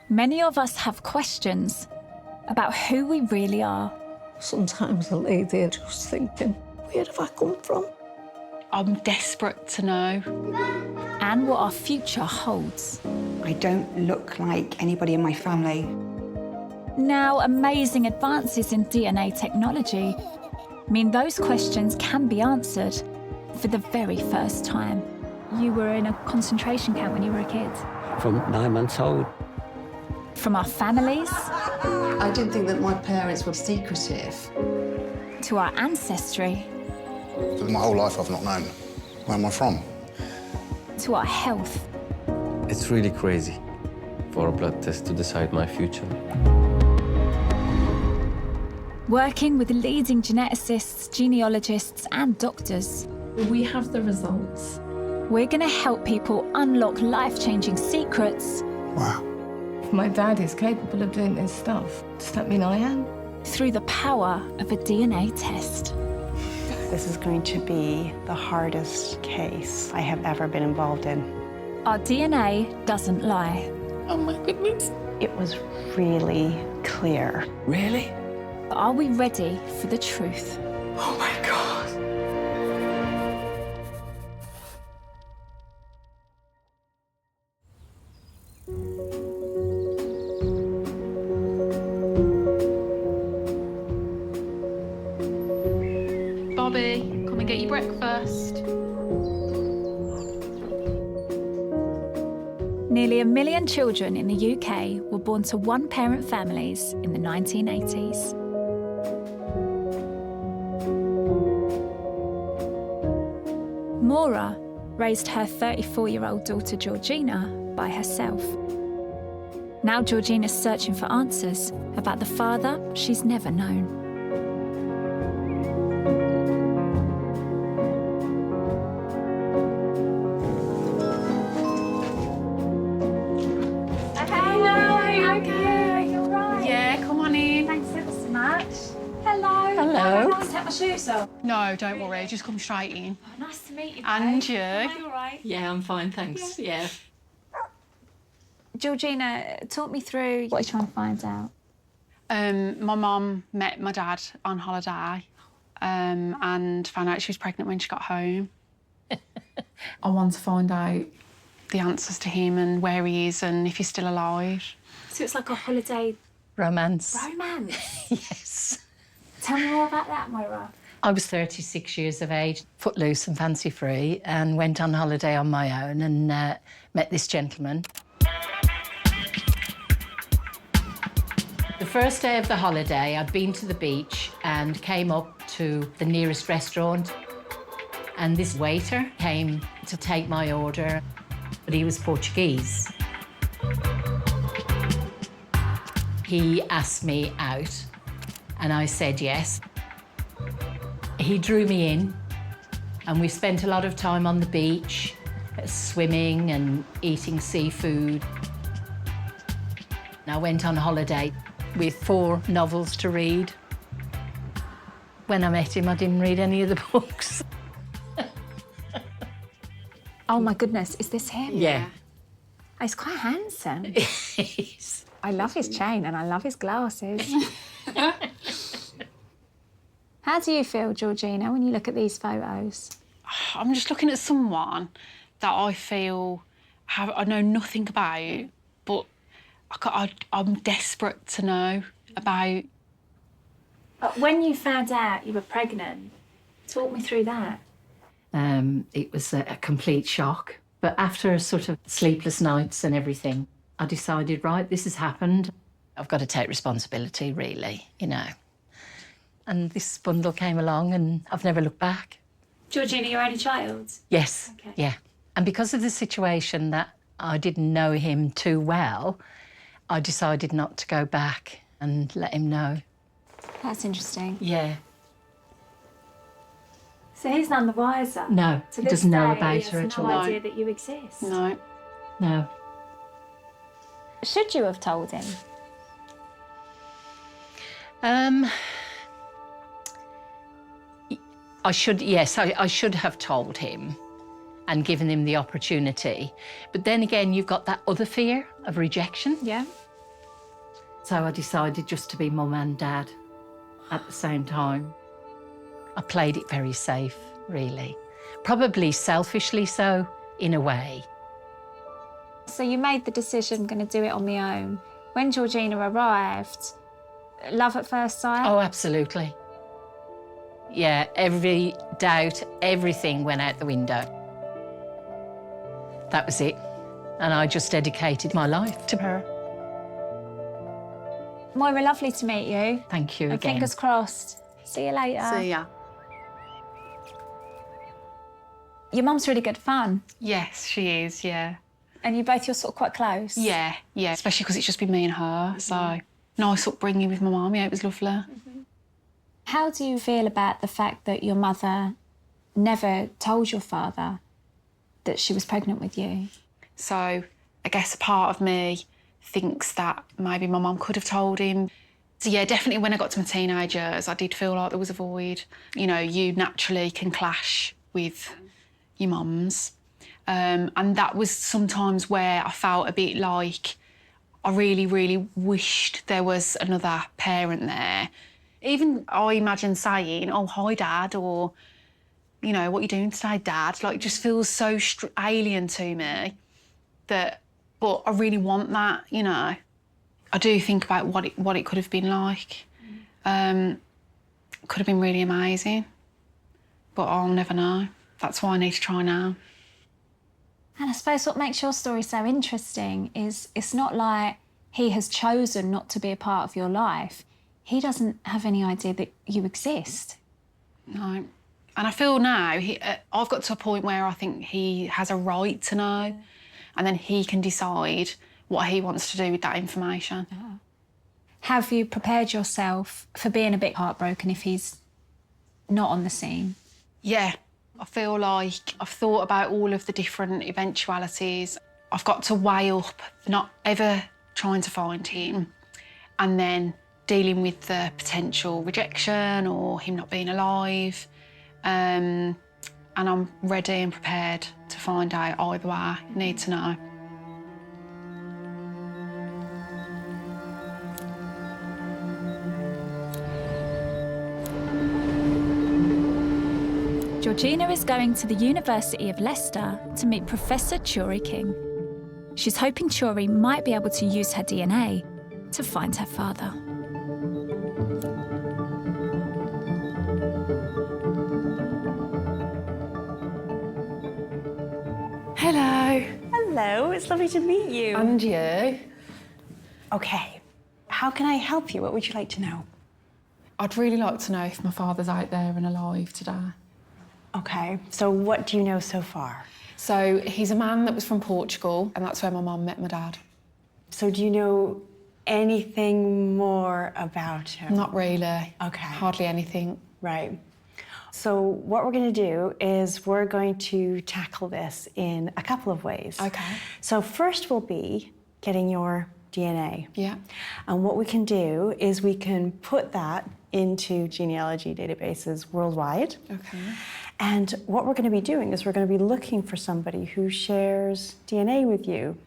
Many of us have questions about who we really are. Sometimes I lay there just thinking, where have I come from? I'm desperate to know. And what our future holds. I don't look like anybody in my family. Now, amazing advances in DNA technology mean those questions can be answered for the very first time. You were in a concentration camp when you were a kid. From 9 months old. From our families I didn't think that my parents were secretive. to our ancestry My whole life I've not known. Where am I from? to our health. It's really crazy for a blood test to decide my future. Working with leading geneticists, genealogists and doctors, We have the results. we're going to help people unlock life-changing secrets Wow. If my dad is capable of doing this stuff, does that mean I am? through the power of a DNA test. This is going to be the hardest case I have ever been involved in. Our DNA doesn't lie. Oh my goodness. It was really clear. Really? But are we ready for the truth? Oh my God. Bobby, come and get your breakfast. Nearly 1 million children in the UK were born to one-parent families in the 1980s. Maura raised her 34-year-old daughter Georgina by herself. Now Georgina's searching for answers about the father she's never known. Yeah, come on in. Thanks ever so much. Hello. Hello. Can I take my shoes off? No, don't worry, just come straight in. Nice to meet you. And babe. you. Am I all right? Yeah, I'm fine, thanks. Yeah. Georgina, talk me through what you're trying to find out. My mum met my dad on holiday and found out she was pregnant when she got home. I want to find out the answers to him and where he is and if he's still alive. So it's like a holiday Romance. romance. Yes. Tell me more about that, Moira. I was 36 years of age, footloose and fancy-free, and went on holiday on my own and met this gentleman. The first day of the holiday, I'd been to the beach and came up to the nearest restaurant, and this waiter came to take my order, but he was Portuguese. He asked me out, and I said yes. He drew me in, and we spent a lot of time on the beach, swimming and eating seafood. And I went on holiday with 4 novels to read. When I met him, I didn't read any of the books. Oh my goodness, is this him? Yeah. Oh, he's quite handsome. He's- I love his chain and I love his glasses. How do you feel, Georgina, when you look at these photos? I'm just looking at someone that I feel I know nothing about, but I'm desperate to know about. When you found out you were pregnant, talk me through that. It was a complete shock. But after sort of sleepless nights and everything, I decided, right, this has happened. I've got to take responsibility, really, you know. And this bundle came along and I've never looked back. Georgina, your only child? Yes, Okay. yeah. And because of the situation that I didn't know him too well, I decided not to go back and let him know. That's interesting. Yeah. So he's none the wiser? No, To he this doesn't know day, about he her has at no all. idea that you exist? No. No. Should you have told him? I should have told him and given him the opportunity. But then again, you've got that other fear of rejection. Yeah. So I decided just to be mum and dad at the same time. I played it very safe, really. Probably selfishly so, in a way. So you made the decision, I'm going to do it on my own. When Georgina arrived, love at first sight? Oh, absolutely. Yeah, every doubt, everything went out the window. That was it. And I just dedicated my life to her. Moira, lovely to meet you. Thank you And again. fingers crossed. See you later. See ya. Your mum's really good fun. Yes, she is, yeah. And you're sort of quite close. Yeah, yeah, especially because it's just been me and her, so nice upbringing with my mum, yeah, it was lovely. How do you feel about the fact that your mother never told your father that she was pregnant with you? So I guess a part of me thinks that maybe my mum could have told him. So yeah, definitely when I got to my teenage years, I did feel like there was a void. You know, you naturally can clash with your mums. And that was sometimes where I felt a bit like I really, really wished there was another parent there. Even I imagine saying, oh, hi, Dad, or, you know, what are you doing today, Dad? Like, it just feels so alien to me that, but I really want that, you know. I do think about what it could have been like. Could have been really amazing, but I'll never know. That's why I need to try now. And I suppose what makes your story so interesting is it's not like he has chosen not to be a part of your life. He doesn't have any idea that you exist. No. And I feel now I've got to a point where I think he has a right to know, and then he can decide what he wants to do with that information. Have you prepared yourself for being a bit heartbroken if he's not on the scene? Yeah. I feel like I've thought about all of the different eventualities. I've got to weigh up not ever trying to find him and then dealing with the potential rejection or him not being alive. And I'm ready and prepared to find out either way. I need to know. Georgina is going to the University of Leicester to meet Professor Chori King. She's hoping Chori might be able to use her DNA to find her father. Hello. Hello, it's lovely to meet you. And you? Okay, how can I help you? What would you like to know? I'd really like to know if my father's out there and alive today. Okay, so what do you know so far? So he's a man that was from Portugal, and that's where my mum met my dad. So do you know anything more about him? Not really. Okay. Hardly anything. Right. So what we're going to do is we're going to tackle this in a couple of ways. Okay. So first will be getting your DNA. Yeah. And what we can do is we can put that into genealogy databases worldwide. Okay. And what we're going to be doing is we're going to be looking for somebody who shares DNA with you.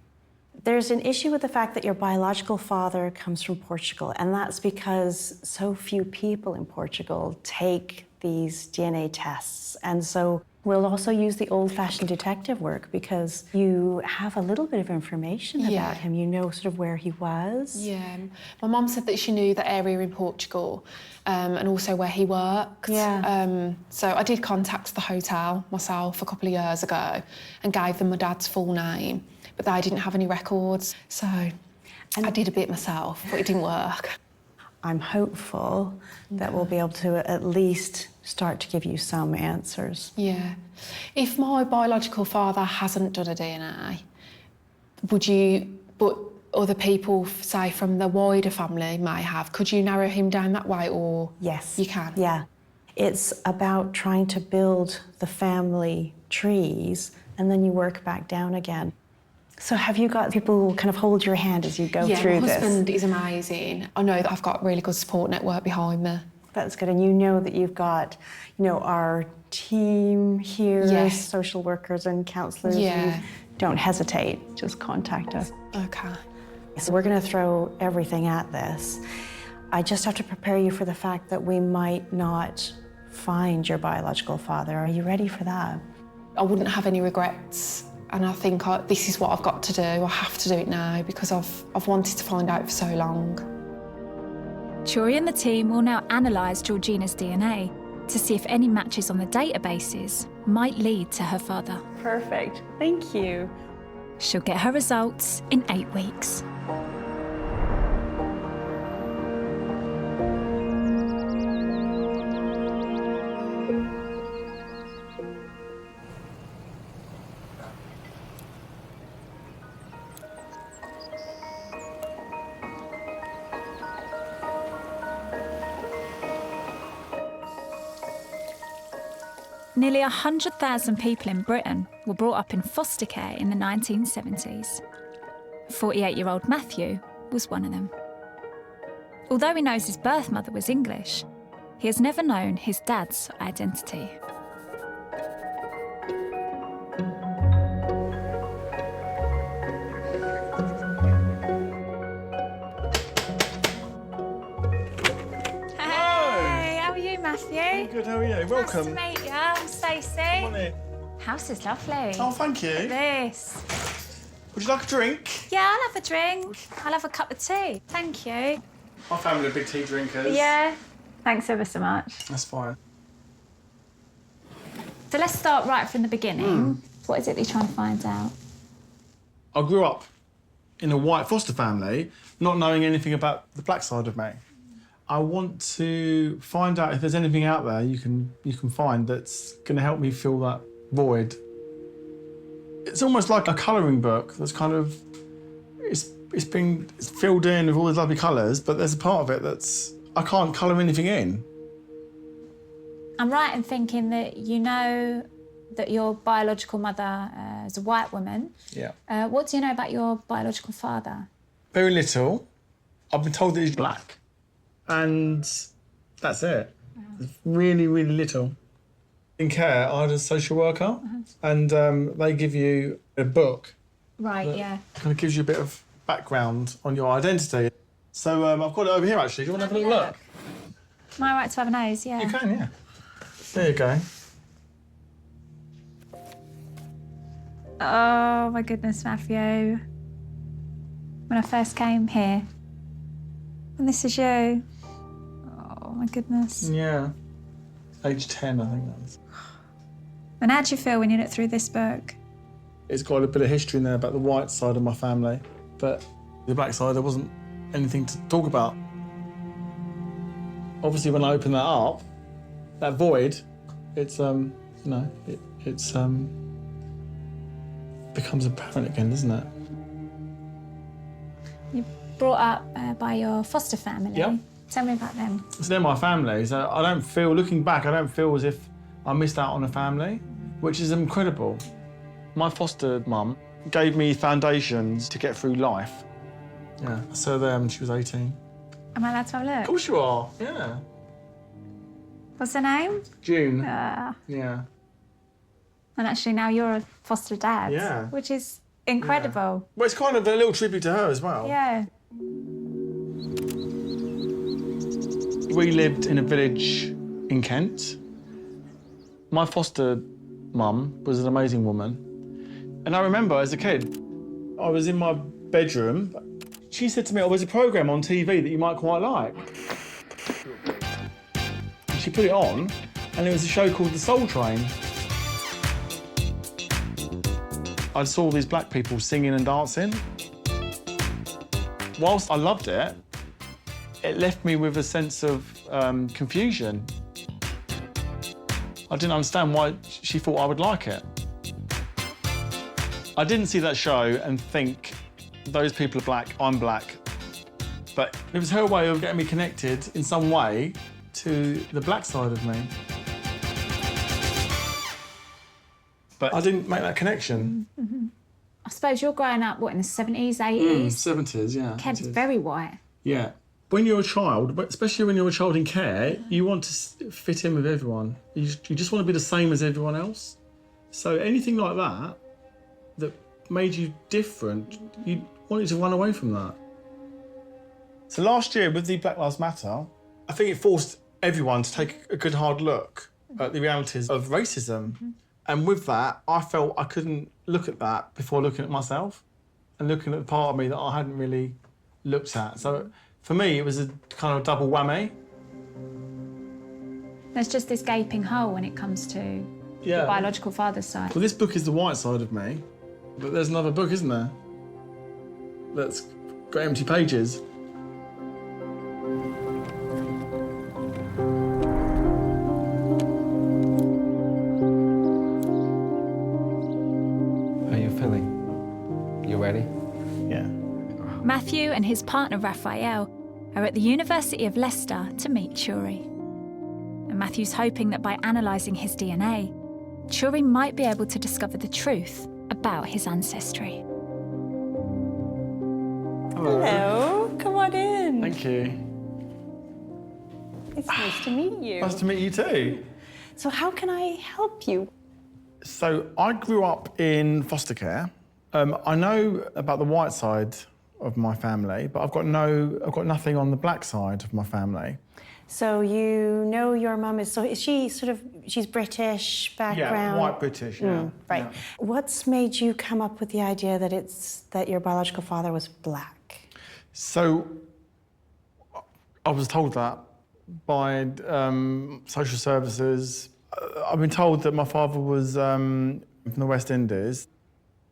There's an issue with the fact that your biological father comes from Portugal, and that's because so few people in Portugal take these DNA tests. And so we'll also use the old-fashioned detective work because you have a little bit of information about him. You know sort of where he was. Yeah. My mum said that she knew the area in Portugal and also where he worked. Yeah. So I did contact the hotel myself a couple of years ago and gave them my dad's full name, but they didn't have any records. So I did a bit myself, but it didn't work. I'm hopeful that we'll be able to at least start to give you some answers. Yeah. If my biological father hasn't done a DNA, would you, but other people, say from the wider family may have, could you narrow him down that way, or? Yes. You can? Yeah. It's about trying to build the family trees and then you work back down again. So have you got people who will kind of hold your hand as you go through this? Yeah, my husband is amazing. I know that I've got a really good support network behind me. That's good. And you know that you've got, you know, our team here, Yes. social workers and counsellors. Yeah. Don't hesitate, just contact us. Okay. So we're going to throw everything at this. I just have to prepare you for the fact that we might not find your biological father. Are you ready for that? I wouldn't have any regrets, and I think this is what I've got to do. I have to do it now because I've wanted to find out for so long. Chori and the team will now analyse Georgina's DNA to see if any matches on the databases might lead to her father. Perfect. Thank you. She'll get her results in 8 weeks. Nearly 100,000 people in Britain were brought up in foster care in the 1970s. 48-year-old Matthew was one of them. Although he knows his birth mother was English, he has never known his dad's identity. Hey, how are you, Matthew? Good, how are you? Welcome. Nice to meet you. I'm Stacey. Come on in. House is lovely. Oh, thank you. This. Would you like a drink? Yeah, I'll have a drink. I'll have a cup of tea. Thank you. My family are big tea drinkers. Yeah. Thanks ever so much. That's fine. So let's start right from the beginning. What is it that you're trying to find out? I grew up in a white foster family, not knowing anything about the black side of me. I want to find out if there's anything out there you can find that's going to help me fill that void. It's almost like a colouring book that's kind of it's filled in with all these lovely colours, but there's a part of it that's I can't colour anything in. I'm right in thinking that you know that your biological mother is a white woman. Yeah. What do you know about your biological father? Very little. I've been told that he's black. And that's it. It's really, really little. In care, I had a social worker, and they give you a book. Right, that yeah. kind of gives you a bit of background on your identity. So I've got it over here, actually. Do you want to have a little look? Am I right to have a nose? Yeah. You can, yeah. There you go. Oh, my goodness, Matthew. When I first came here, and this is you. Oh, my goodness. Yeah. Age 10, I think that was. And how do you feel when you look through this book? It's got a bit of history in there about the white side of my family, but the black side, there wasn't anything to talk about. Obviously, when I open that up, that void, it's, you know, it's becomes apparent again, doesn't it? You're brought up by your foster family. Yeah. Tell me about them. So they're my family, so I don't feel, looking back, I don't feel as if I missed out on a family, which is incredible. My foster mum gave me foundations to get through life. Yeah, so she was 18. Am I allowed to have a look? Of course you are, yeah. What's her name? June. Yeah. And actually now you're a foster dad. Yeah. Which is incredible. Well, it's kind of a little tribute to her as well. Yeah. We lived in a village in Kent. My foster mum was an amazing woman. And I remember as a kid, I was in my bedroom. She said to me, oh, there's a programme on TV that you might quite like. She put it on, and it was a show called The Soul Train. I saw these black people singing and dancing. Whilst I loved it, it left me with a sense of confusion. I didn't understand why she thought I would like it. I didn't see that show and think, those people are black, I'm black. But it was her way of getting me connected in some way to the black side of me. But I didn't make that connection. Mm-hmm. I suppose you're growing up, what, in the 70s, 80s? 70s, yeah. Kent's very white. Yeah. When you're a child, but especially when you're a child in care, you want to fit in with everyone. You just want to be the same as everyone else. So anything like that, that made you different, you wanted to run away from that. So last year with the Black Lives Matter, I think it forced everyone to take a good hard look at the realities of racism. And with that, I felt I couldn't look at that before looking at myself and looking at the part of me that I hadn't really looked at. So for me, it was a kind of double whammy. There's just this gaping hole when it comes to the biological father's side. Well, this book is the white side of me, but there's another book, isn't there? That's got empty pages. How are you feeling? You ready? Yeah. Matthew and his partner Raphael are at the University of Leicester to meet Churi. And Matthew's hoping that by analysing his DNA, Churi might be able to discover the truth about his ancestry. Hello, come on in. Thank you. It's nice to meet you. Nice to meet you too. So how can I help you? So I grew up in foster care. I know about the white side of my family, but I've got nothing on the black side of my family. So you know your mum is she she's British background? Yeah, white British, yeah. Right. Yeah. What's made you come up with the idea that your biological father was black? So I was told that by social services. I've been told that my father was from the West Indies,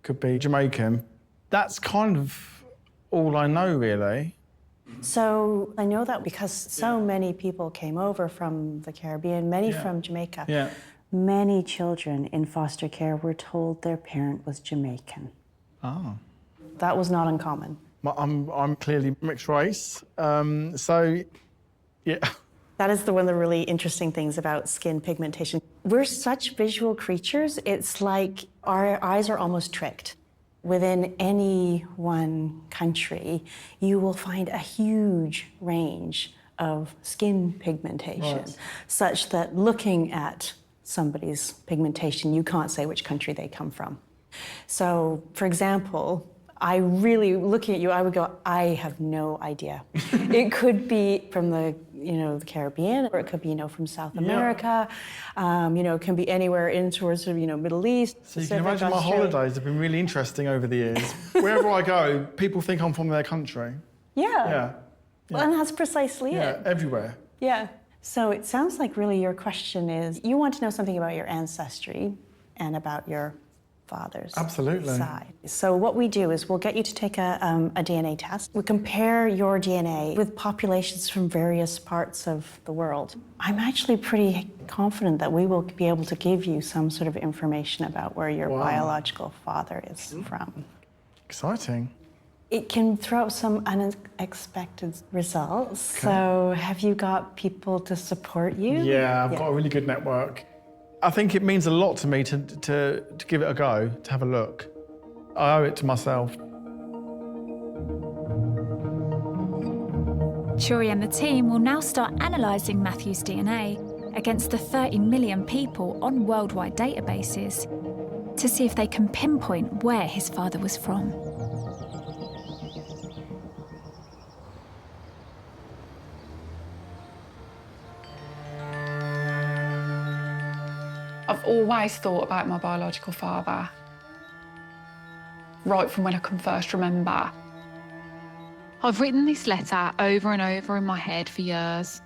could be Jamaican. That's kind of all I know, really. So I know that because so many people came over from the Caribbean, many from Jamaica. Yeah. Many children in foster care were told their parent was Jamaican. Oh. That was not uncommon. I'm clearly mixed race, so yeah. That is one of the really interesting things about skin pigmentation. We're such visual creatures, it's like our eyes are almost tricked. Within any one country, you will find a huge range of skin pigmentation, such that looking at somebody's pigmentation, you can't say which country they come from. So, for example, looking at you, I would go, I have no idea. It could be from the Caribbean, or it could be, from South America. It can be anywhere in towards, Middle East. So you can imagine my holidays have been really interesting over the years. Wherever I go, people think I'm from their country. Yeah. Well, and that's precisely it. Yeah, everywhere. Yeah. So it sounds like really your question is, you want to know something about your ancestry and about your father's side. So what we do is we'll get you to take a DNA test. We compare your DNA with populations from various parts of the world. I'm actually pretty confident that we will be able to give you some sort of information about where your biological father is from. Exciting. It can throw up some unexpected results. Okay. So have you got people to support you? Yeah, I've got a really good network. I think it means a lot to me to give it a go, to have a look. I owe it to myself. Churi and the team will now start analysing Matthew's DNA against the 30 million people on worldwide databases to see if they can pinpoint where his father was from. I've always thought about my biological father, right from when I can first remember. I've written this letter over and over in my head for years.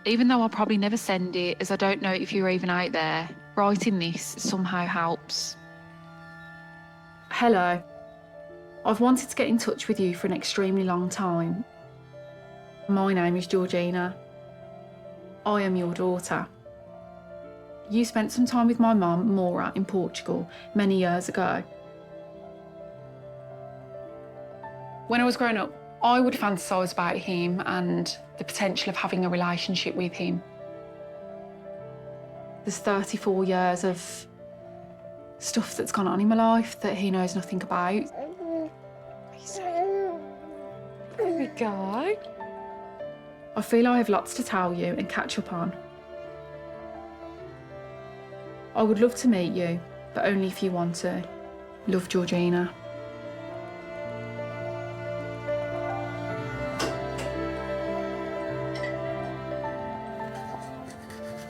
Even though I'll probably never send it, as I don't know if you're even out there, writing this somehow helps. Hello. I've wanted to get in touch with you for an extremely long time. My name is Georgina. I am your daughter. You spent some time with my mum, Maura, in Portugal many years ago. When I was growing up, I would fantasise about him and the potential of having a relationship with him. There's 34 years of stuff that's gone on in my life that he knows nothing about. There we go. I feel I have lots to tell you and catch up on. I would love to meet you, but only if you want to. Love, Georgina.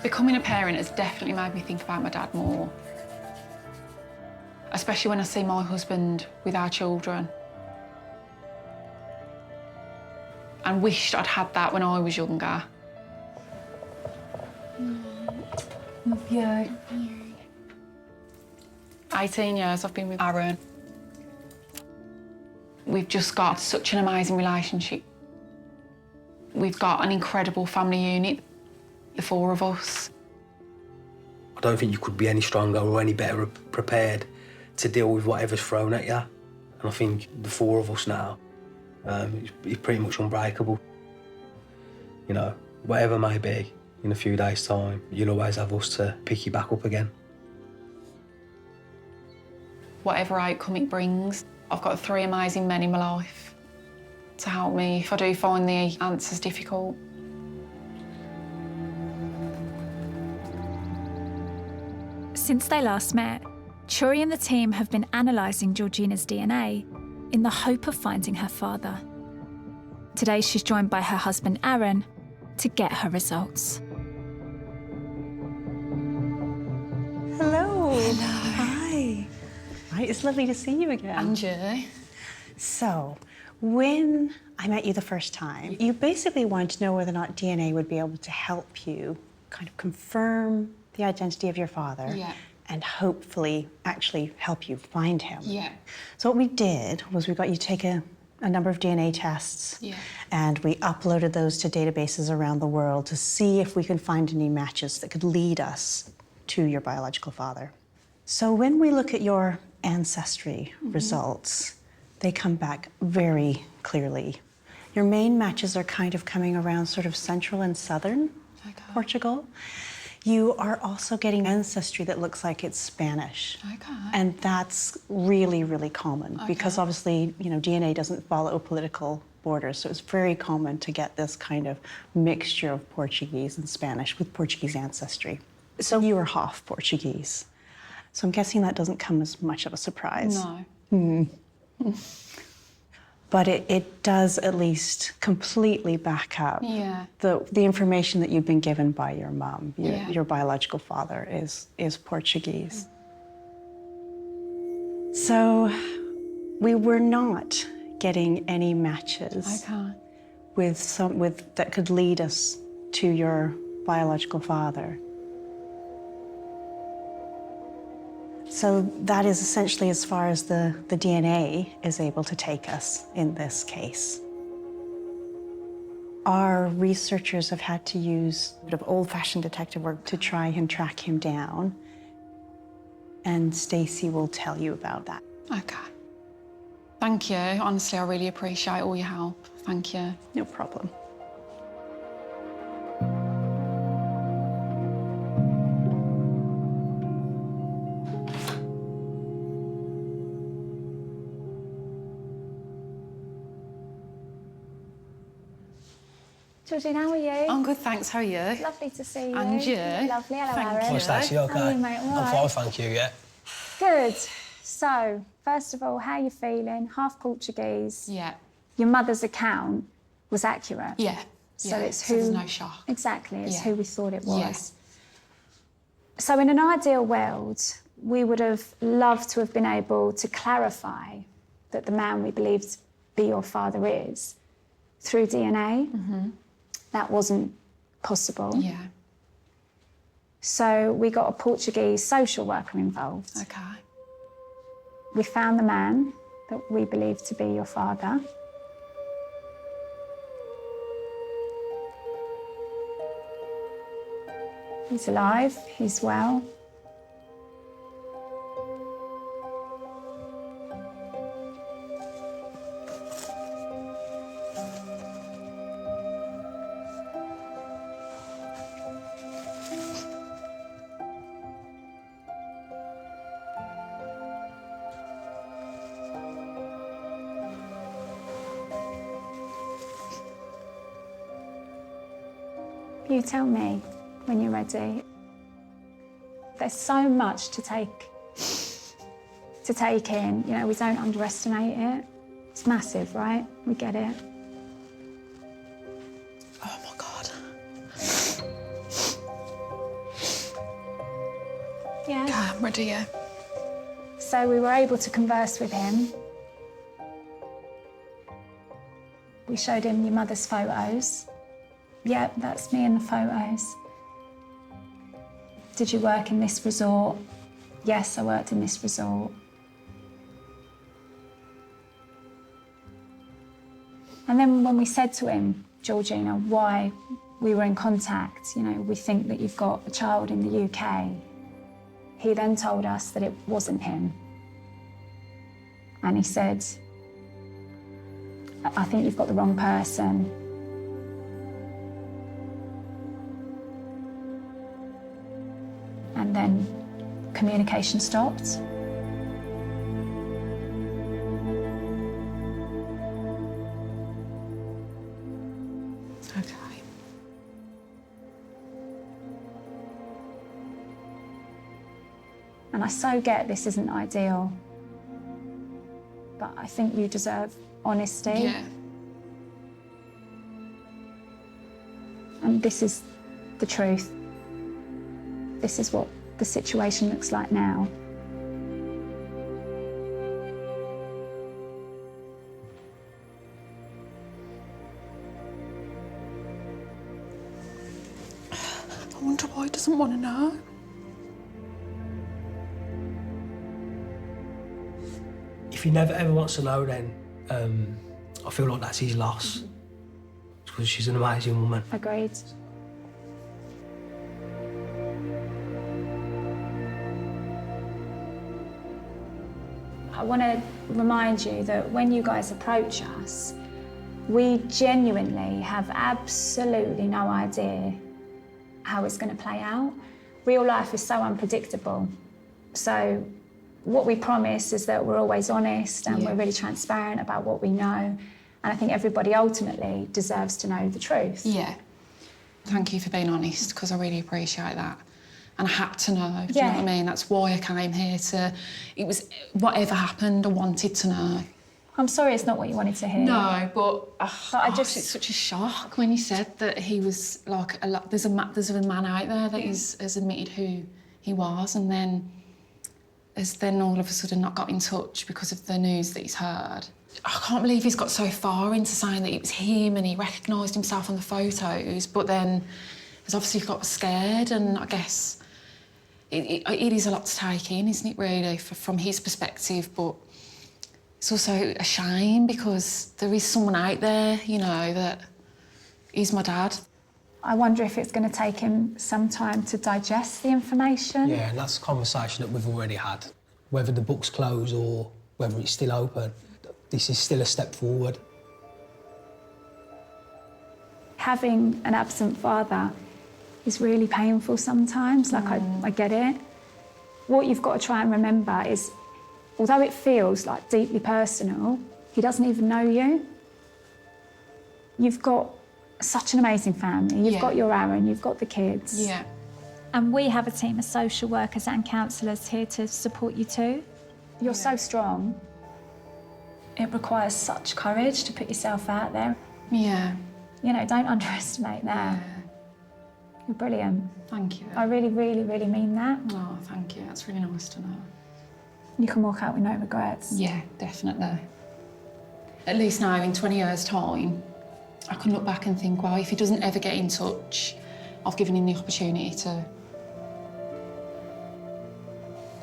Becoming a parent has definitely made me think about my dad more. Especially when I see my husband with our children. And wished I'd had that when I was younger. Love you. 18 years I've been with Aaron. We've just got such an amazing relationship. We've got an incredible family unit, the four of us. I don't think you could be any stronger or any better prepared to deal with whatever's thrown at you. And I think the four of us now is pretty much unbreakable. You know, whatever may be in a few days' time, you'll always have us to pick you back up again. Whatever outcome it brings, I've got 3 amazing men in my life to help me if I do find the answers difficult. Since they last met, Churi and the team have been analysing Georgina's DNA in the hope of finding her father. Today she's joined by her husband Aaron to get her results. Hello. Hello. Hi. Hi, it's lovely to see you again. And you. So, when I met you the first time, you basically wanted to know whether or not DNA would be able to help you kind of confirm the identity of your father. Yeah. And hopefully actually help you find him. Yeah. So what we did was we got you to take a number of DNA tests. Yeah. And we uploaded those to databases around the world to see if we could find any matches that could lead us to your biological father. So when we look at your Ancestry results, they come back very clearly. Your main matches are kind of coming around sort of central and southern Portugal. You are also getting ancestry that looks like it's Spanish. Okay. And that's really, really common because obviously, you know, DNA doesn't follow political borders. So it's very common to get this kind of mixture of Portuguese and Spanish with Portuguese ancestry. So you are half Portuguese. So I'm guessing that doesn't come as much of a surprise. No. But it does at least completely back up Yeah. the information that you've been given by your mum. Your biological father is Portuguese. So we were not getting any matches with that could lead us to your biological father. So that is essentially as far as the DNA is able to take us in this case. Our researchers have had to use a bit of old-fashioned detective work to try and track him down. And Stacey will tell you about that. Okay. Thank you. Honestly, I really appreciate all your help. Thank you. No problem. Georgina, how are you? I'm good, thanks. How are you? Lovely to see you. And you? Lovely. Hello, Thank Aaron. you. Hi, Stacey, okay? How are you, mate? All I'm right? fine, thank you, yeah. Good. So, first of all, how are you feeling? Half Portuguese. Yeah. Your mother's account was accurate. Yeah. So it's so who... there's no shock. Exactly, it's Yeah. who we thought it was. Yeah. So in an ideal world, we would have loved to have been able to clarify that the man we believed to be your father is through DNA. That wasn't possible. Yeah. So we got a Portuguese social worker involved. Okay. We found the man that we believed to be your father. He's alive, he's well. You tell me when you're ready. There's so much to take in. You know, we don't underestimate it. It's massive, right? We get it. Oh my God. Yeah. Okay, I'm ready, yeah. So we were able to converse with him. We showed him your mother's photos. Yep, that's me in the photos. Did you work in this resort? Yes, I worked in this resort. And then when we said to him, Georgina, why we were in contact, you know, we think that you've got a child in the UK, he then told us that it wasn't him. And he said, I think you've got the wrong person. And then communication stopped. Okay. And I so get this isn't ideal, but I think you deserve honesty. Yeah. And this is the truth. This is what the situation looks like now. I wonder why he doesn't want to know. If he never ever wants to know, then I feel like that's his loss. Because she's an amazing woman. Agreed. I want to remind you that when you guys approach us, we genuinely have absolutely no idea how it's going to play out. Real life is so unpredictable. So what we promise is that we're always honest and we're really transparent about what we know. And I think everybody ultimately deserves to know the truth. Yeah. Thank you for being honest, because I really appreciate that. And I had to know, do you know what I mean? That's why I came here to... It was... Whatever happened, I wanted to know. I'm sorry it's not what you wanted to hear. No, but I just... It's such a shock when you said that he was like... There's a man out there that has admitted who he was, and then has then all of a sudden not got in touch because of the news that he's heard. I can't believe he's got so far into saying that it was him and he recognised himself on the photos, but then has obviously got scared, and I guess it is a lot to take in, isn't it, really, from his perspective, but it's also a shame because there is someone out there, you know, that is my dad. I wonder if it's going to take him some time to digest the information. Yeah, and that's a conversation that we've already had. Whether the book's closed or whether it's still open, this is still a step forward. Having an absent father is really painful sometimes, like I get it. What you've got to try and remember is, although it feels like deeply personal, he doesn't even know you. You've got such an amazing family. You've got your Aaron, you've got the kids. Yeah. And we have a team of social workers and counsellors here to support you too. You're so strong. It requires such courage to put yourself out there. Yeah. You know, don't underestimate that. Yeah. You're brilliant. Thank you. I really, really, really mean that. Oh, thank you. That's really nice to know. You can walk out with no regrets. Yeah, definitely. At least now, in 20 years' time, I can look back and think, well, if he doesn't ever get in touch, I've given him the opportunity to.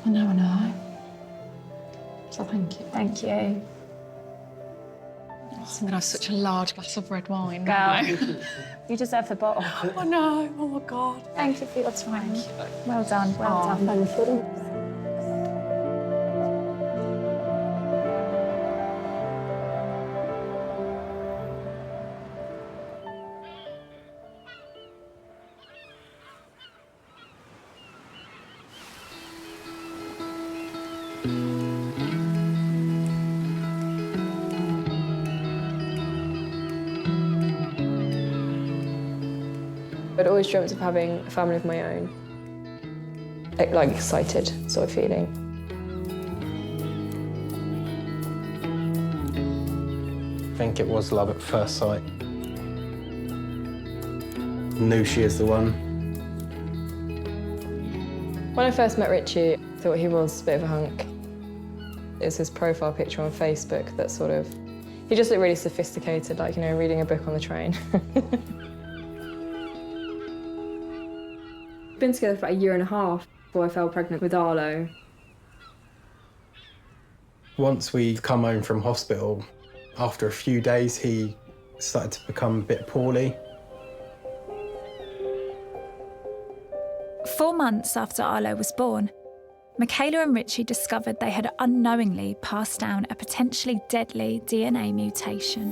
And now I know. So thank you. Thank you. I'm going to have such a large glass of red wine. Girl, you deserve the bottle. I know. Oh, my God. Thank you for your time. Well done, well done. Thank you. I'd always dreamt of having a family of my own. Like excited sort of feeling. I think it was love at first sight. Knew she is the one. When I first met Richie, I thought he was a bit of a hunk. It was his profile picture on Facebook that sort of... He just looked really sophisticated, like, you know, reading a book on the train. Been together for about 1.5 years before I fell pregnant with Arlo. Once we'd come home from hospital, after a few days, he started to become a bit poorly. 4 months after Arlo was born, Michaela and Richie discovered they had unknowingly passed down a potentially deadly DNA mutation.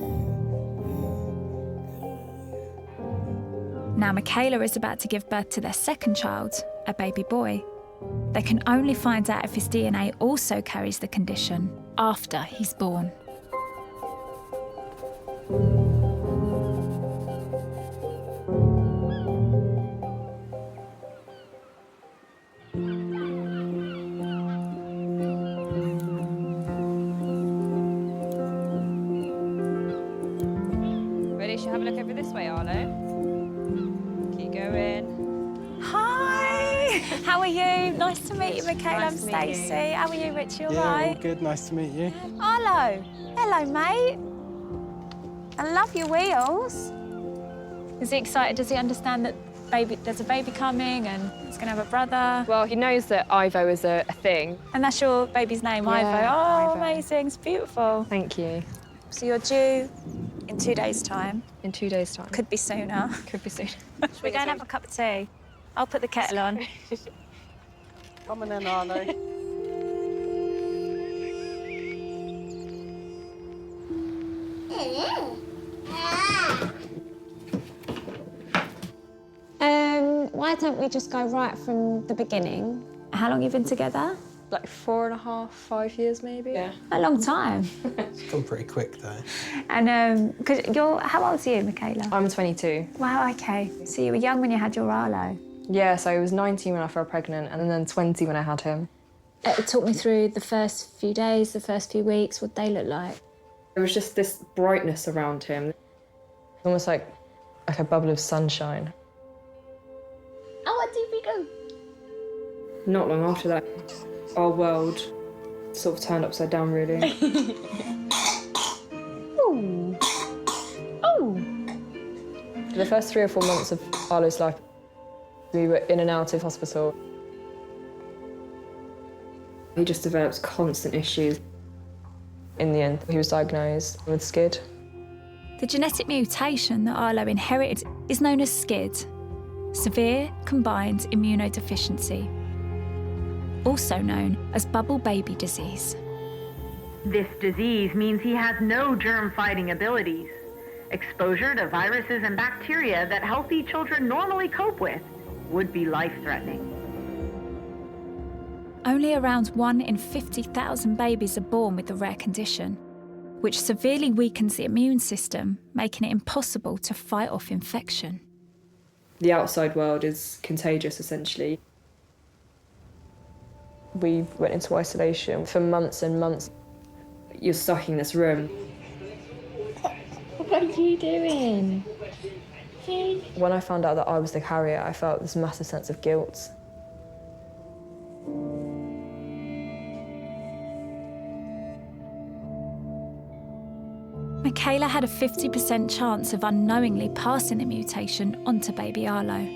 Now Michaela is about to give birth to their second child, a baby boy. They can only find out if his DNA also carries the condition after he's born. Ready? Should have a look over this way, Arlo. Keep going. Hi! How are you? Nice to meet you, Michaela. Nice I'm to meet Stacey. How are you, Richie? All Yeah, all right? good. Nice to meet you. Arlo. Hello, mate. I love your wheels. Is he excited? Does he understand that there's a baby coming and he's going to have a brother? Well, he knows that Ivo is a thing. And that's your baby's name, Ivo? Yeah, Oh, Ivo. amazing. It's beautiful. Thank you. So you're due in 2 days' time. In 2 days' time. Could be sooner. Could be soon. Should we go and have a cup of tea? I'll put the kettle on. Come on in, Arlo. Why don't we just go right from the beginning? How long have you been together? Like 4.5, 5 years maybe. Yeah. A long time. It's gone pretty quick, though. And because how old are you, Michaela? I'm 22. Wow, okay. So you were young when you had your Arlo. Yeah, so I was 19 when I fell pregnant and then 20 when I had him. Talk me through the first few days, the first few weeks, what they look like. There was just this brightness around him. Almost like a bubble of sunshine. Oh, what did we go? Not long after that, our world sort of turned upside down, really. Ooh. Oh. For the first 3 or 4 months of Arlo's life, we were in and out of hospital. He just developed constant issues. In the end, he was diagnosed with SCID. The genetic mutation that Arlo inherited is known as SCID, severe combined immunodeficiency, also known as bubble baby disease. This disease means he has no germ-fighting abilities. Exposure to viruses and bacteria that healthy children normally cope with would be life-threatening. Only around 1 in 50,000 babies are born with the rare condition, which severely weakens the immune system, making it impossible to fight off infection. The outside world is contagious, essentially. We went into isolation for months and months. You're stuck in this room. What are you doing? When I found out that I was the carrier, I felt this massive sense of guilt. Michaela had a 50% chance of unknowingly passing the mutation onto baby Arlo.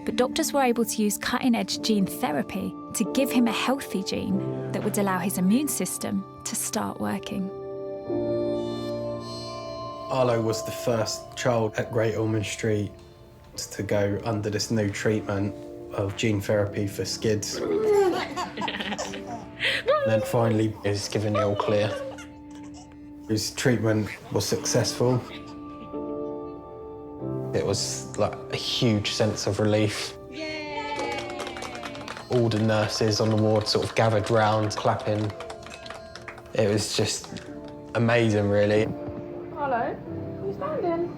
But doctors were able to use cutting-edge gene therapy to give him a healthy gene that would allow his immune system to start working. Arlo was the first child at Great Ormond Street to go under this new treatment of gene therapy for SCIDs. And then finally, he was given the all clear. His treatment was successful. It was like a huge sense of relief. All the nurses on the ward sort of gathered round, clapping. It was just amazing, really. Hello, you standing?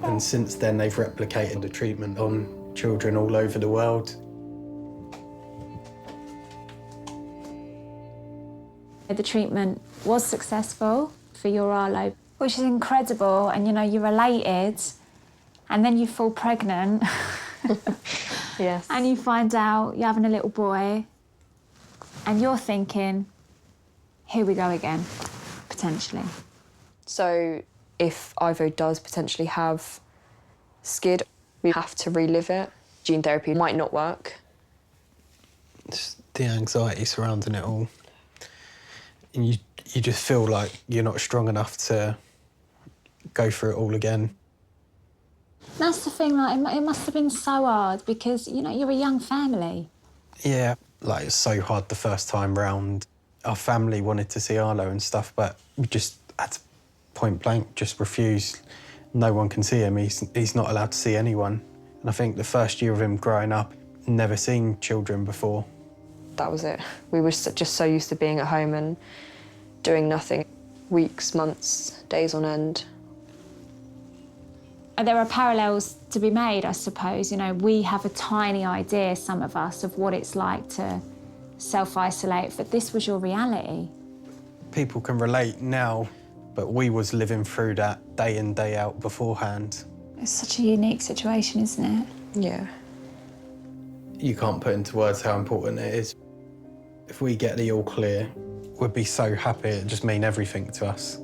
And since then, they've replicated the treatment on children all over the world. The treatment was successful for your Arlo, which is incredible, and you're elated. and then you fall pregnant. Yes. And you find out you're having a little boy, and you're thinking, here we go again, potentially. So if Ivo does potentially have SCID, we have to relive it. Gene therapy might not work. It's the anxiety surrounding it all. And you just feel like you're not strong enough to go through it all again. That's the thing, like, it must have been so hard because, you know, you're a young family. Yeah, like, it's so hard the first time round. Our family wanted to see Arlo and stuff, but we just had to point blank just refuse. No one can see him. He's not allowed to see anyone. And I think the first year of him growing up, never seen children before. That was it. We were just so used to being at home and doing nothing. Weeks, months, days on end. There are parallels to be made, I suppose. You know, we have a tiny idea, some of us, of what it's like to self-isolate, but this was your reality. People can relate now, but we was living through that day in, day out beforehand. It's such a unique situation, isn't it? Yeah. You can't put into words how important it is. If we get the all clear, we'd be so happy. It'd just mean everything to us.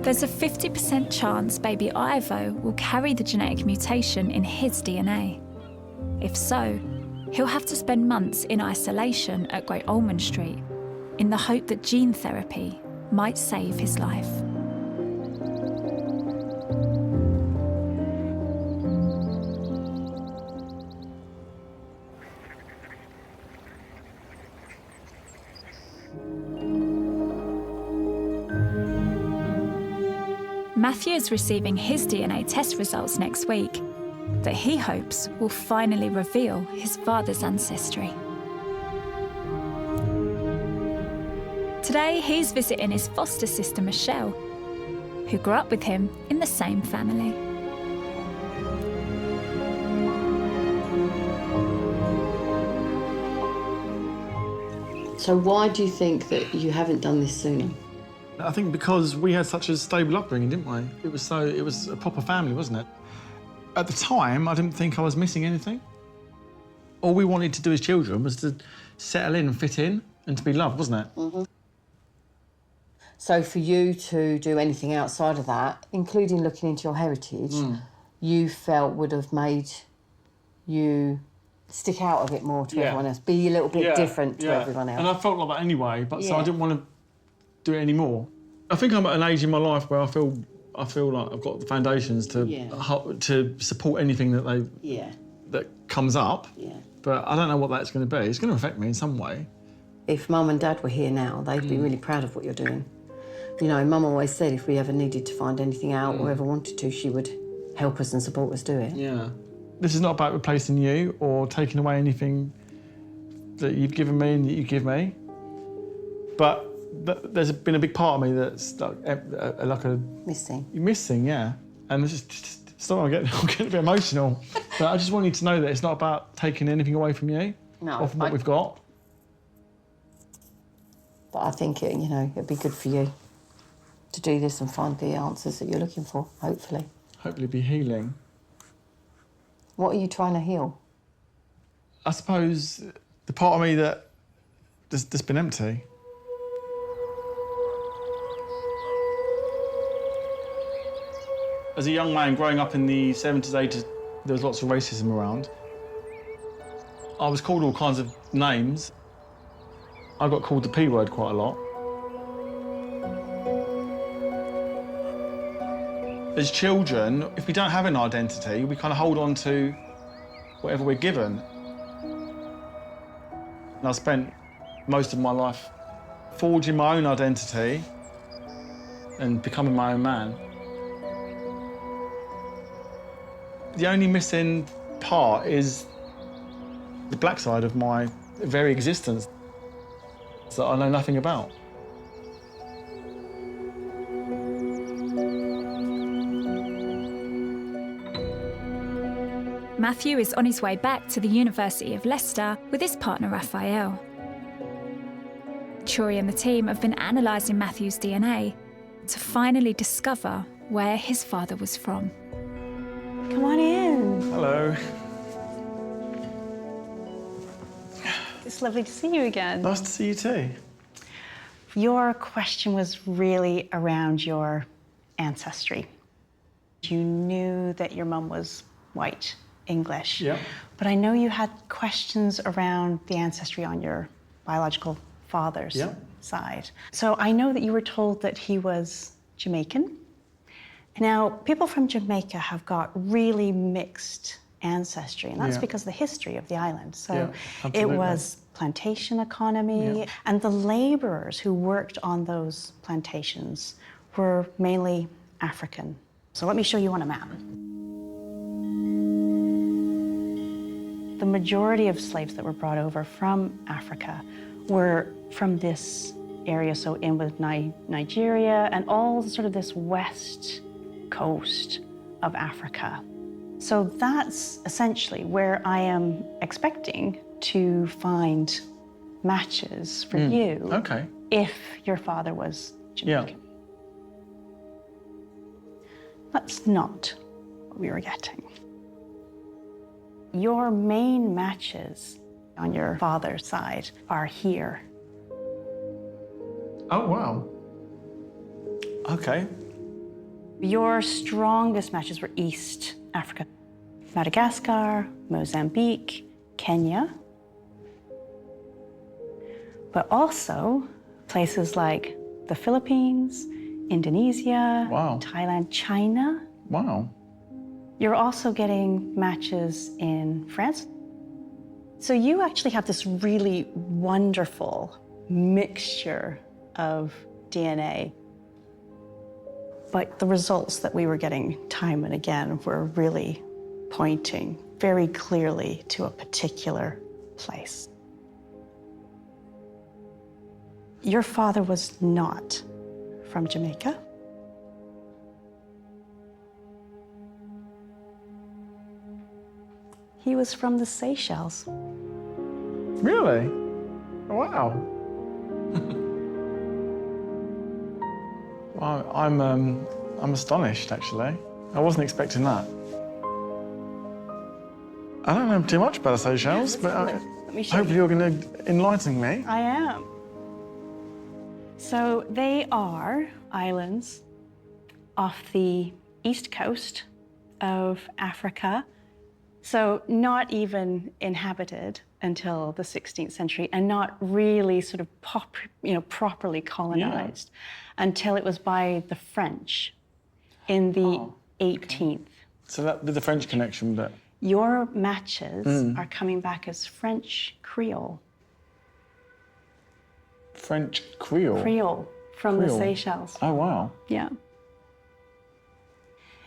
There's a 50% chance baby Ivo will carry the genetic mutation in his DNA. If so, he'll have to spend months in isolation at Great Ormond Street in the hope that gene therapy might save his life. Matthew is receiving his DNA test results next week that he hopes will finally reveal his father's ancestry. Today, he's visiting his foster sister, Michelle, who grew up with him in the same family. So why do you think that you haven't done this sooner? I think because we had such a stable upbringing, didn't we? It was a proper family, wasn't it? At the time, I didn't think I was missing anything. All we wanted to do as children was to settle in and fit in and to be loved, wasn't it? Mm-hmm. So for you to do anything outside of that, including looking into your heritage, you felt would have made you stick out a bit more to everyone else, be a little bit different to everyone else. And I felt like that anyway, but so I didn't want to do it anymore. I think I'm at an age in my life where I feel like I've got the foundations to support anything that comes up. Yeah. But I don't know what that's going to be. It's going to affect me in some way. If Mum and Dad were here now, they'd be really proud of what you're doing. You know, Mum always said if we ever needed to find anything out or ever wanted to, she would help us and support us do it. Yeah. This is not about replacing you or taking away anything that you've given me and that you give me. But there's been a big part of me that's like a... Missing, yeah. And it's just stop, I'm getting a bit emotional. But I just want you to know that it's not about taking anything away from you or from what we've got. But I think, it'd be good for you to do this and find the answers that you're looking for, hopefully. Hopefully be healing. What are you trying to heal? I suppose the part of me that's been empty. As a young man growing up in the 70s, 80s, there was lots of racism around. I was called all kinds of names. I got called the P word quite a lot. As children, if we don't have an identity, we kind of hold on to whatever we're given. And I spent most of my life forging my own identity and becoming my own man. The only missing part is the black side of my very existence that I know nothing about. Matthew is on his way back to the University of Leicester with his partner Raphael. Churi and the team have been analysing Matthew's DNA to finally discover where his father was from. Come on in. Hello. It's lovely to see you again. Nice to see you too. Your question was really around your ancestry. You knew that your mum was white, English. Yeah. But I know you had questions around the ancestry on your biological father's side. So I know that you were told that he was Jamaican. Now, people from Jamaica have got really mixed ancestry, and that's because of the history of the island. So it was plantation economy, and the laborers who worked on those plantations were mainly African. So let me show you on a map. The majority of slaves that were brought over from Africa were from this area, so in with Nigeria and all sort of this west coast of Africa. So that's essentially where I am expecting to find matches for you if your father was Jamaican. That's not what we were getting. Your main matches on your father's side are here. Oh, wow. Okay. Your strongest matches were East Africa. Madagascar, Mozambique, Kenya. But also places like the Philippines, Indonesia, Thailand, China. Wow. You're also getting matches in France. So you actually have this really wonderful mixture of DNA. But the results that we were getting time and again were really pointing very clearly to a particular place. Your father was not from Jamaica. He was from the Seychelles. Really? Wow. Well, I'm astonished, actually. I wasn't expecting that. I don't know too much about the Seychelles, but hopefully you're going to enlighten me. I am. So they are islands off the east coast of Africa. So not even inhabited until the 16th century, and not really sort of properly colonized until it was by the French in the 18th. So that with the French connection, but... Your matches are coming back as French Creole. French Creole? Creole from the Seychelles. Oh, wow. Yeah.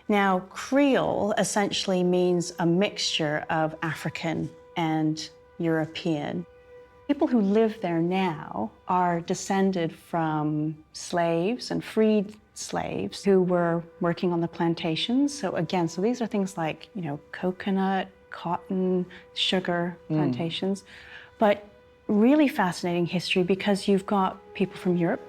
Now, Creole essentially means a mixture of African and European. People who live there now are descended from slaves and freed slaves who were working on the plantations. So again, so these are things like, coconut, cotton, sugar plantations. But really fascinating history because you've got people from Europe.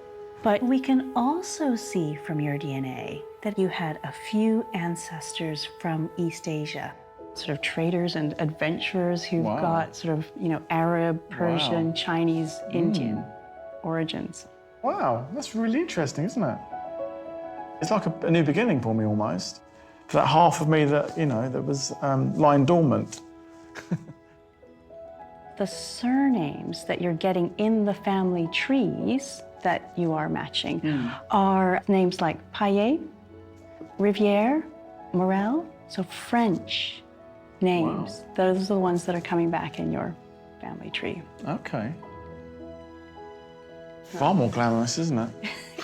But we can also see from your DNA that you had a few ancestors from East Asia, sort of traders and adventurers who've got sort of, Arab, Persian, Chinese, Indian origins. Wow, that's really interesting, isn't it? It's like a new beginning for me, almost. For that half of me that, that was lying dormant. The surnames that you're getting in the family trees that you are matching are names like Paillet, Rivière, Morel, so French names. Those are the ones that are coming back in your family tree. Okay. Far more glamorous, isn't it?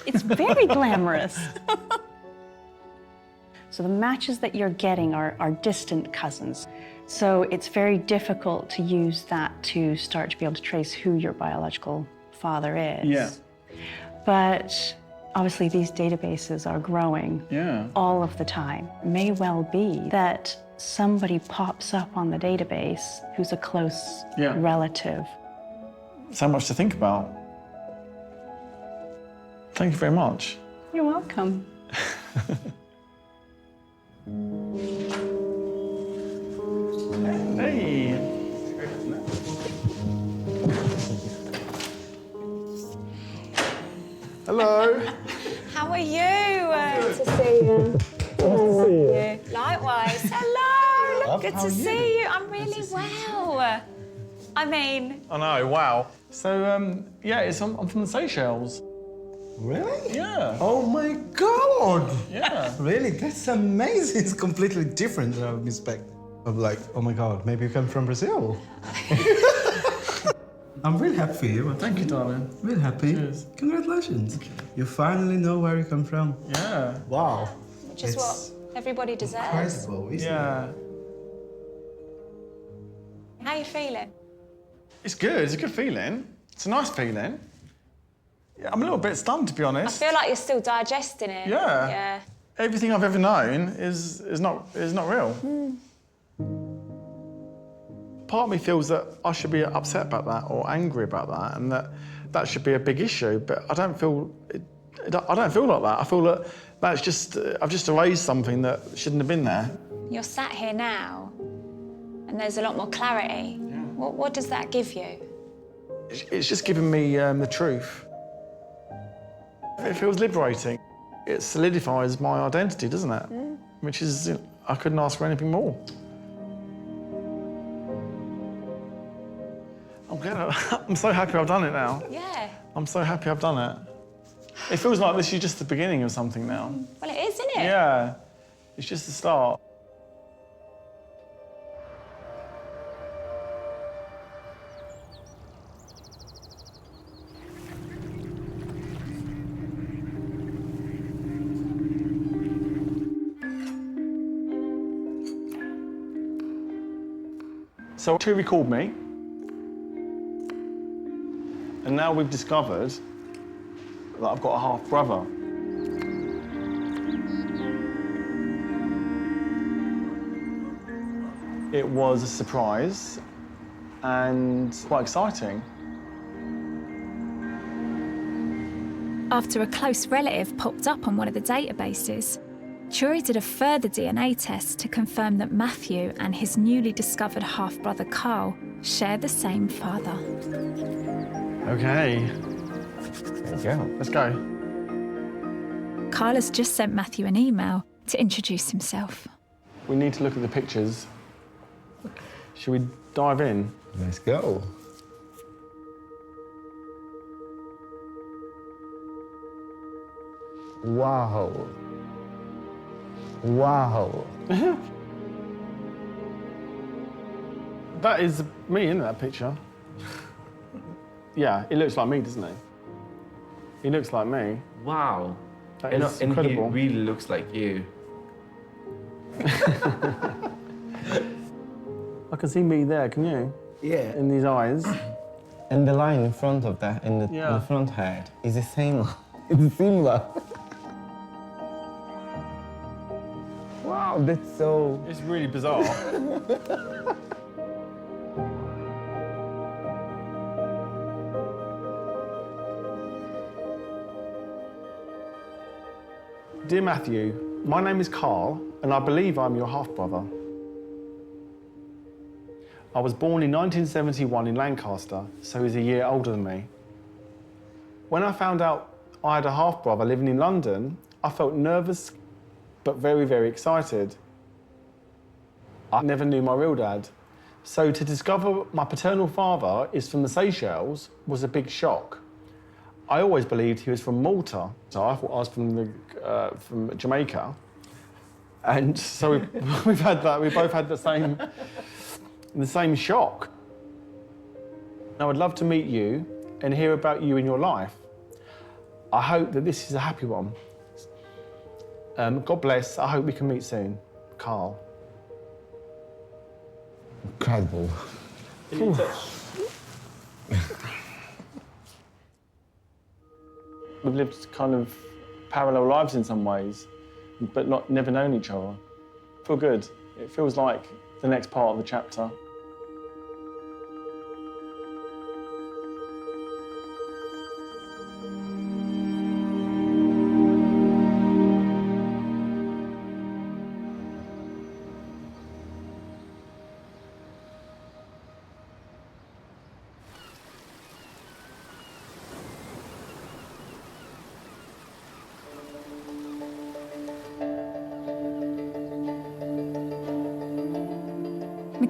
It's very glamorous. So the matches that you're getting are distant cousins. So it's very difficult to use that to start to be able to trace who your biological father is. Yeah. But obviously these databases are growing all of the time. It may well be that somebody pops up on the database who's a close relative. So much to think about. Thank you very much. You're welcome. Hey. Hello. How are you? Good to see you. Likewise. Hello. Good to see you. I'm really well. I mean... I know, wow. So, yeah, I'm from the Seychelles. Really? Yeah. Oh my God! Yeah. Really? That's amazing. It's completely different than I would expect. I'm like, oh my God, maybe you come from Brazil. I'm really happy for you. Thank you, darling. Really happy. Cheers. Congratulations. You finally know where you come from. Yeah. Wow. Which is what everybody deserves. Incredible, isn't Yeah. How are you feeling? It's good. It's a good feeling. It's a nice feeling. Yeah, I'm a little bit stunned, to be honest. I feel like you're still digesting it. Yeah. Yeah. Everything I've ever known is not real. Part of me feels that I should be upset about that or angry about that, and that should be a big issue. But I don't feel I don't feel like that. I feel that that's just I've just erased something that shouldn't have been there. You're sat here now, and there's a lot more clarity. Yeah. What does that give you? It's just given me the truth. It feels liberating. It solidifies my identity, doesn't it? Which is, I couldn't ask for anything more. I'm so happy I've done it now. Yeah. I'm so happy I've done it. It feels like this is just the beginning of something now. Well, it is, isn't it? Yeah. It's just the start. So Turi called me, and now we've discovered that I've got a half-brother. It was a surprise and quite exciting. After a close relative popped up on one of the databases, Turi did a further DNA test to confirm that Matthew and his newly discovered half-brother Carl share the same father. Okay. There you go. Let's go. Carl has just sent Matthew an email to introduce himself. We need to look at the pictures. Should we dive in? Let's go. Wow. Wow. That is me in that picture. Yeah, it looks like me, doesn't it? He looks like me. Wow. That is incredible. And he really looks like you. I can see me there, can you? Yeah. In these eyes. And the line in front of that, in the front head, is the same. It's similar. Wow, that's so... It's really bizarre. Dear Matthew, my name is Carl, and I believe I'm your half-brother. I was born in 1971 in Lancaster, so he's a year older than me. When I found out I had a half-brother living in London, I felt nervous, but very, very excited. I never knew my real dad. So to discover my paternal father is from the Seychelles was a big shock. I always believed he was from Malta, so I thought I was from Jamaica. And so we've had that, we both had the same shock. I would love to meet you and hear about you in your life. I hope that this is a happy one. God bless. I hope we can meet soon. Carl. Incredible. We've lived kind of parallel lives in some ways, but never known each other. I feel good. It feels like the next part of the chapter.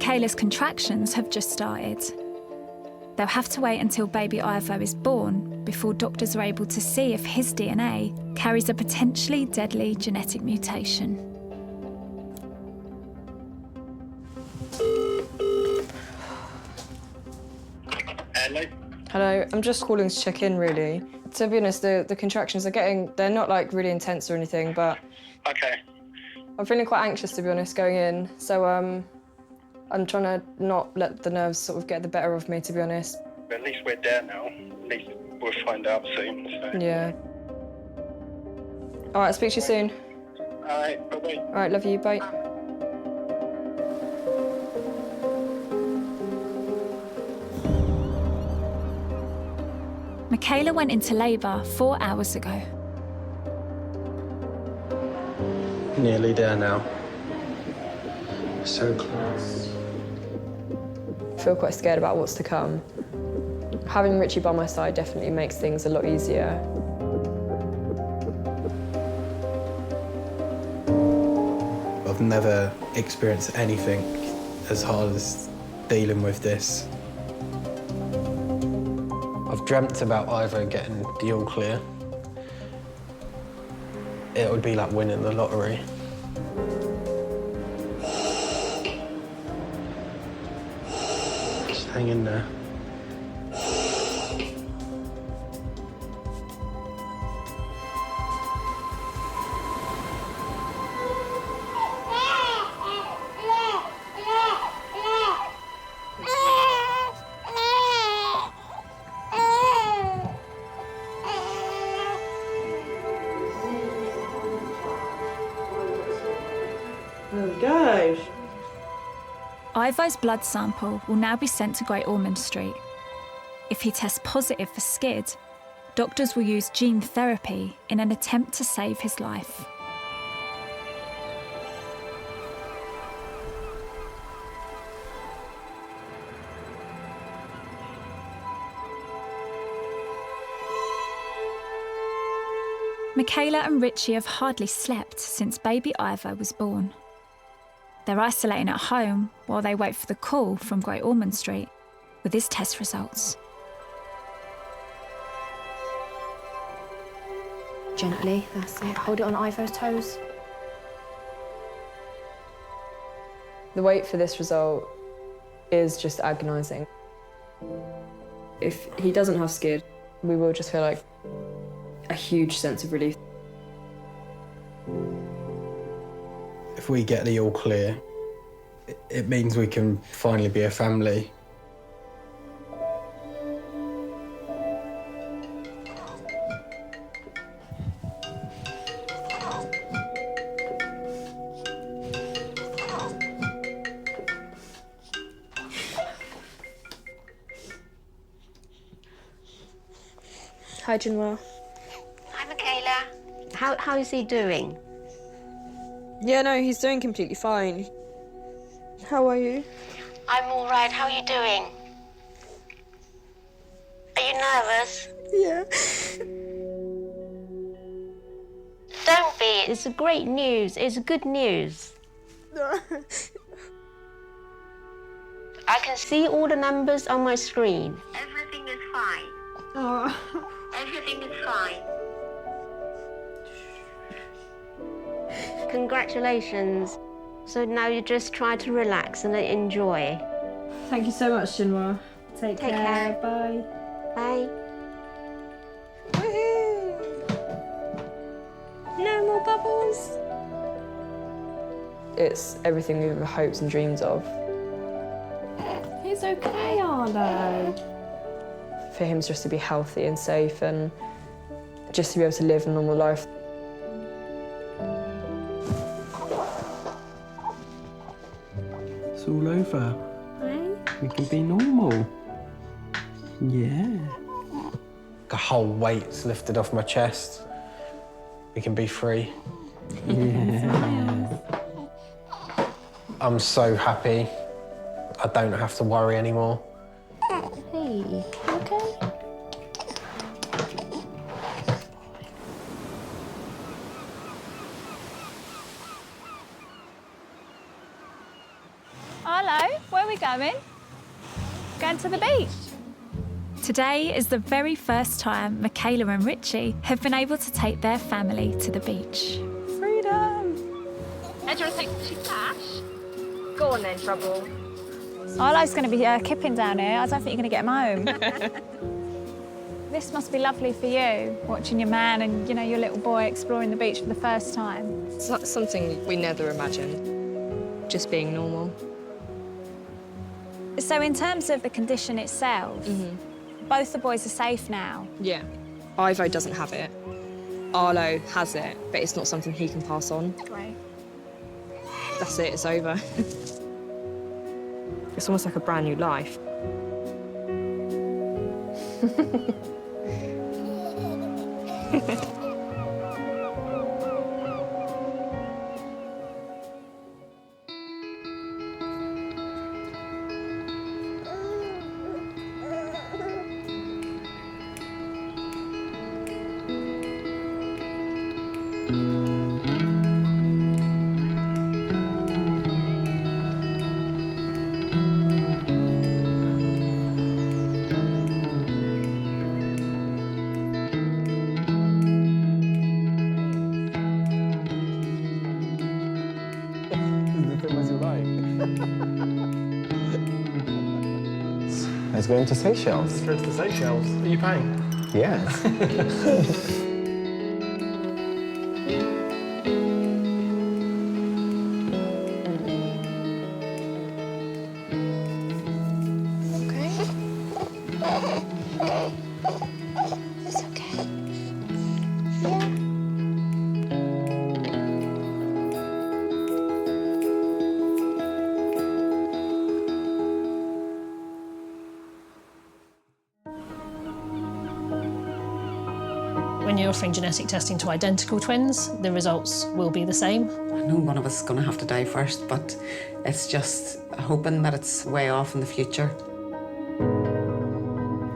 Michaela's contractions have just started. They'll have to wait until baby Ivo is born before doctors are able to see if his DNA carries a potentially deadly genetic mutation. Hello? Hello, I'm just calling to check in, really. To be honest, the contractions they're not like really intense or anything, but Okay. I'm feeling quite anxious, to be honest, going in. So I'm trying to not let the nerves sort of get the better of me, to be honest. At least we're there now. At least we'll find out soon. So. Yeah. All right, speak to you soon. All right, bye-bye. All right, love you, bye. Michaela went into labour 4 hours ago. Nearly there now. So close. I feel quite scared about what's to come. Having Richie by my side definitely makes things a lot easier. I've never experienced anything as hard as dealing with this. I've dreamt about Ivo getting the all clear. It would be like winning the lottery. Just hang in there. There we go. Ivo's blood sample will now be sent to Great Ormond Street. If he tests positive for SCID, doctors will use gene therapy in an attempt to save his life. Michaela and Richie have hardly slept since baby Ivo was born. They're isolating at home while they wait for the call from Great Ormond Street with his test results. Gently, that's it. Hold it on Ivo's toes. The wait for this result is just agonising. If he doesn't have SCID, we will just feel like a huge sense of relief. If we get the all clear, it means we can finally be a family. Hi, Janwa. Hi, Michaela. How is he doing? Yeah, no, he's doing completely fine. How are you? I'm all right. How are you doing? Are you nervous? Yeah. Don't be. It's a great news. It's good news. I can see all the numbers on my screen. Everything is fine. Everything is fine. Congratulations. So now you just try to relax and enjoy. Thank you so much, Jinwa. Take care. Bye. Bye. No more bubbles. It's everything we ever hoped and dreamed of. He's okay, Arlo. For him just to be healthy and safe and just to be able to live a normal life. It's all over. We can be normal. Yeah. A whole weight's lifted off my chest. We can be free. Yeah. I'm so happy. I don't have to worry anymore. Hey, you okay? Arlo, going? Going to the beach. Today is the very first time Michaela and Richie have been able to take their family to the beach. Freedom! Do you want to take some cash? Go on then, Trouble. Arlo's going to be kipping down here. I don't think you're going to get him home. This must be lovely for you, watching your man and, you know, your little boy exploring the beach for the first time. It's something we never imagined, just being normal. So in terms of the condition itself, both the boys are safe now? Yeah. Ivo doesn't have it. Arlo has it, but it's not something he can pass on. Right. That's it, it's over. It's almost like a brand new life. Let's go into Seychelles. Let's go to the Seychelles. Are you paying? Yes. It's okay. Yeah. When you're offering genetic testing to identical twins, the results will be the same. I know one of us is going to have to die first, but it's just hoping that it's way off in the future.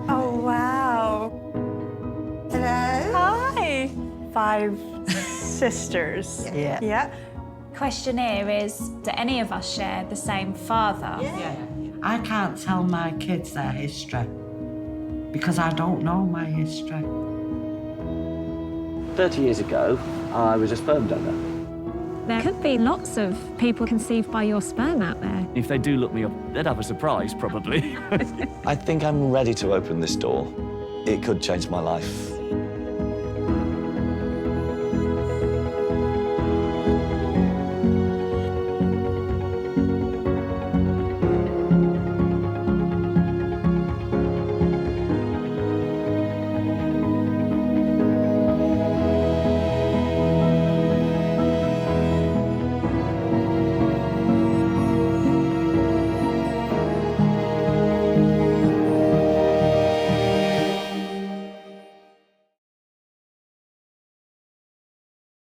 Oh, wow. Hello. Hi. 5 sisters. Yeah. Yeah. Question here is, do any of us share the same father? Yeah. I can't tell my kids their history because I don't know my history. 30 years ago, I was a sperm donor. There could be lots of people conceived by your sperm out there. If they do look me up, they'd have a surprise, probably. I think I'm ready to open this door. It could change my life